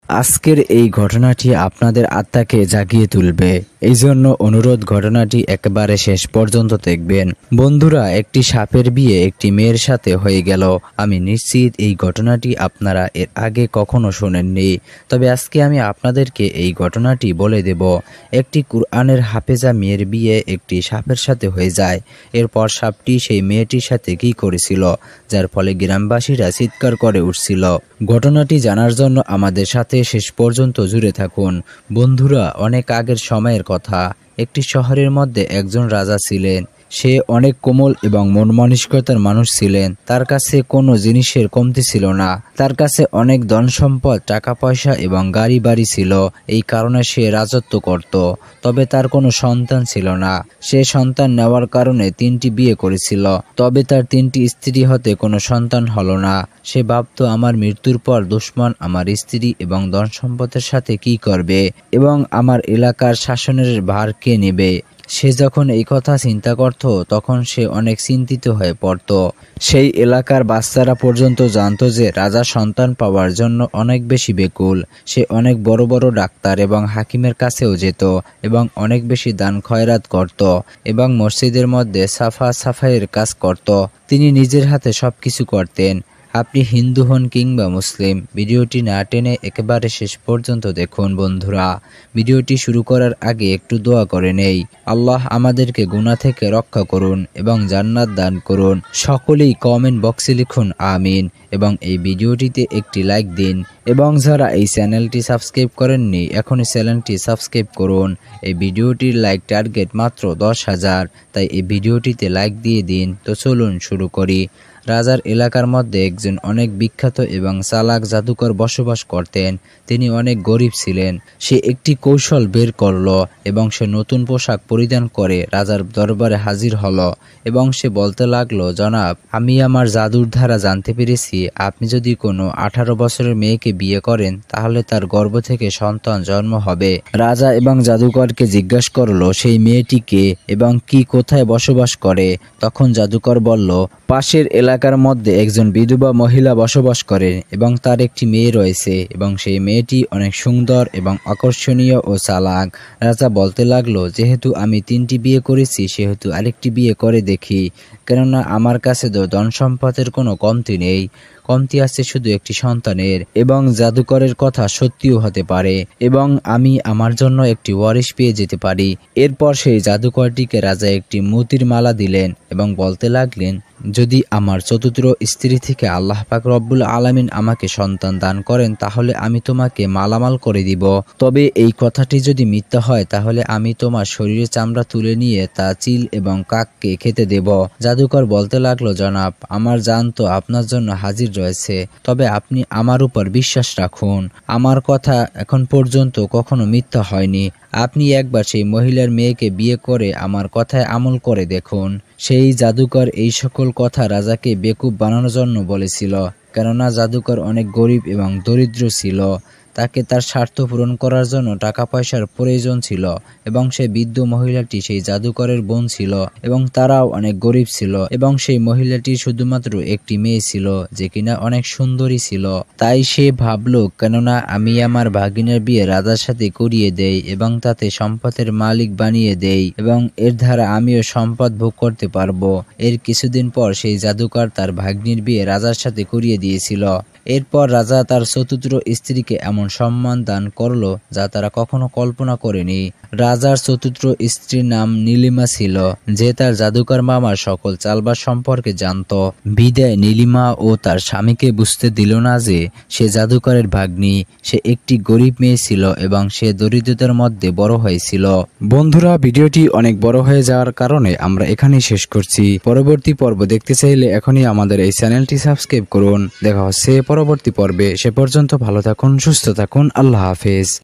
আজকের এই ঘটনাটি আপনাদের আত্মাকে জাগিয়ে তুলবে, এই জন্য অনুরোধ ঘটনাটি একেবারে শেষ পর্যন্ত দেখবেন। বন্ধুরা, একটি সাপের বিয়ে একটি মেয়ের সাথে হয়ে গেল। আমি নিশ্চিত এই ঘটনাটি আপনারা এর আগে কখনো শোনেননি, তবে আজকে আমি আপনাদেরকে এই ঘটনাটি বলে দেব। একটি কুরআনের হাফেজা মেয়ের বিয়ে একটি সাপের সাথে হয়ে যায়। এরপর সাপটি সেই মেয়েটির সাথে কি করেছিল, যার ফলে গ্রামবাসীরা চিৎকার করে উঠছিল। ঘটনাটি জানার জন্য আমাদের সাথে শেষ পর্যন্ত জুড়ে থাকুন। বন্ধুরা, অনেক আগের সময়ের কথা। একটি শহরের মধ্যে একজন রাজা ছিলেন। সে অনেক কোমল এবং মন মানসিকতার মানুষ ছিলেন। তার কাছে কোনো জিনিসের কমতি ছিল না। তার কাছে অনেক ধন সম্পদ, টাকা পয়সা এবং গাড়ি বাড়ি ছিল। এই কারণে সে রাজত্ব করত। তবে তার কোনো সন্তান ছিল না। সে সন্তান নেওয়ার কারণে 3টি বিয়ে করেছিল। তবে তার 3টি স্ত্রী হতে কোনো সন্তান হলো না। সে ভাবত, আমার মৃত্যুর পর দুশমন আমার স্ত্রী এবং ধন সম্পদের সাথে কি করবে এবং আমার এলাকার শাসনের ভার কে নেবে। সে যখন এই কথা চিন্তা করত, তখন সে অনেক চিন্তিত হয়ে পড়ত। সেই এলাকার বাচ্চারা পর্যন্ত জানতো যে রাজা সন্তান পাওয়ার জন্য অনেক বেশি ব্যাকুল। সে অনেক বড় বড় ডাক্তার এবং হাকিমের কাছেও যেত এবং অনেক বেশি দান খয়রাত করত এবং মসজিদের মধ্যে সাফা সাফাইয়ের কাজ করত। তিনি নিজের হাতে সবকিছু করতেন। আপনি হিন্দু হন কিংবা মুসলিম, ভিডিওটি না টেনে একেবারে শেষ পর্যন্ত দেখুন। বন্ধুরা, ভিডিওটি শুরু করার আগে একটু দোয়া করে নেই। আল্লাহ আমাদেরকে গুনাহ থেকে রক্ষা করুন এবং জান্নাত দান করুন। সকলেই কমেন্ট বক্সে লিখুন আমিন এবং এই ভিডিওটিতে একটি লাইক দিন। এবং যারা এই চ্যানেলটি সাবস্ক্রাইব করেননি, এখনই চ্যানেলটি সাবস্ক্রাইব করুন। এই ভিডিওটির লাইক টার্গেট মাত্র 10,000, তাই এই ভিডিওটিতে লাইক দিয়ে দিন। তো চলুন শুরু করি। রাজার এলাকার মধ্যে একজন অনেক বিখ্যাত এবং চালাক জাদুকর বসবাস করতেন। তিনি অনেক গরিব ছিলেন। সে একটি কৌশল বের করল এবং সে নতুন পোশাক পরিধান করে রাজার দরবারে হাজির হলো এবং সে বলতে লাগলো, জনাব, আমি আমার জাদুর দ্বারা জানতে পেরেছি আপনি যদি কোনো 18 বছরের মেয়েকে বিয়ে করেন তাহলে তার গর্ভ থেকে সন্তান জন্ম হবে। রাজা এবং জাদুকরকে জিজ্ঞাসা করলো সেই মেয়েটিকে এবং কি কোথায় বসবাস করে। তখন জাদুকর বলল, পাশের এলাকার মধ্যে একজন বিধবা মহিলা বসবাস করেন এবং তার একটি মেয়ে রয়েছে এবং সেই মেয়েটি অনেক সুন্দর এবং আকর্ষণীয় ও চালাক। রাজা বলতে লাগলো, যেহেতু আমি 3টি বিয়ে করেছি সেহেতু আরেকটি বিয়ে করে দেখি, কেননা আমার কাছে তো ধন সম্পদের কোনো কমতি নেই, কমতি আছে শুধু একটি সন্তানের। এবং জাদুকরের কথা সত্যিও হতে পারে এবং আমি আমার জন্য একটি ওয়ারিশ পেয়ে যেতে পারি। এরপর সেই জাদুকরটিকে রাজা একটি মতির মালা দিলেন এবং বলতে লাগলেন, যদি আমার চতুর্থ স্ত্রী থেকে আল্লাহ পাক রব্বুল আলামিন আমাকে সন্তান দান করেন তাহলে আমি তোমাকে মালামাল করে দিব। তবে এই কথাটি যদি মিথ্যা হয় তাহলে আমি তোমার শরীরে চামড়া তুলে নিয়ে তা চিল এবং কাককে খেতে দেব। জাদুকর বলতে লাগলো, জনাব, আমার জান তো আপনার জন্য হাজির রয়েছে, তবে আপনি আমার উপর বিশ্বাস রাখুন। আমার কথা এখন পর্যন্ত কখনো মিথ্যা হয়নি। আপনি একবার সেই মহিলার মেয়েকে বিয়ে করে আমার কথায় আমল করে দেখুন। সেই জাদুকর এই সকল কথা রাজাকে বেকুব বানানোর জন্য বলেছিল, কেননা জাদুকর অনেক গরিব এবং দরিদ্র ছিল। তাকে তার স্বার্থ পূরণ করার জন্য টাকা পয়সার প্রয়োজন ছিল এবং সেই বৃদ্ধ মহিলাটি সেই জাদুকরের বোন ছিল এবং তারাও অনেক গরিব ছিল এবং সেই মহিলাটির শুধুমাত্র একটি মেয়ে ছিল যে কিনা অনেক সুন্দরী ছিল। তাই সে ভাবলো, কেননা আমি আমার ভাগিনের বিয়ে রাজার সাথে করিয়ে দেই এবং তাতে সম্পদের মালিক বানিয়ে দেই এবং এর দ্বারা আমিও সম্পদ ভোগ করতে পারবো। এর কিছুদিন পর সেই জাদুকর তার ভাগ্নির বিয়ে রাজার সাথে করিয়ে দিয়েছিল। এরপর রাজা তার চতুর্থ স্ত্রীকে এমন সম্মান দান করলো যা তারা কখনো কল্পনা করেনি। রাজার চতুর্থ স্ত্রীর নাম নীলিমা ছিল, যে তার জাদুকর মামার সকল চালবাজ সম্পর্কে জানত। বিদায় নীলিমা ও তার স্বামীকে বুঝতে দিল না যে সে জাদুকরের ভাগ্নি। সে একটি গরিব মেয়ে ছিল এবং সে দরিদ্রতার মধ্যে বড় হয়েছিল। বন্ধুরা, ভিডিওটি অনেক বড় হয়ে যাওয়ার কারণে আমরা এখানেই শেষ করছি। পরবর্তী পর্ব দেখতে চাইলে এখনই আমাদের এই চ্যানেলটি সাবস্ক্রাইব করুন। দেখা হচ্ছে পরবর্তী পর্বে। সে পর্যন্ত ভালো থাকুন, সুস্থ থাকুন। আল্লাহ হাফেজ।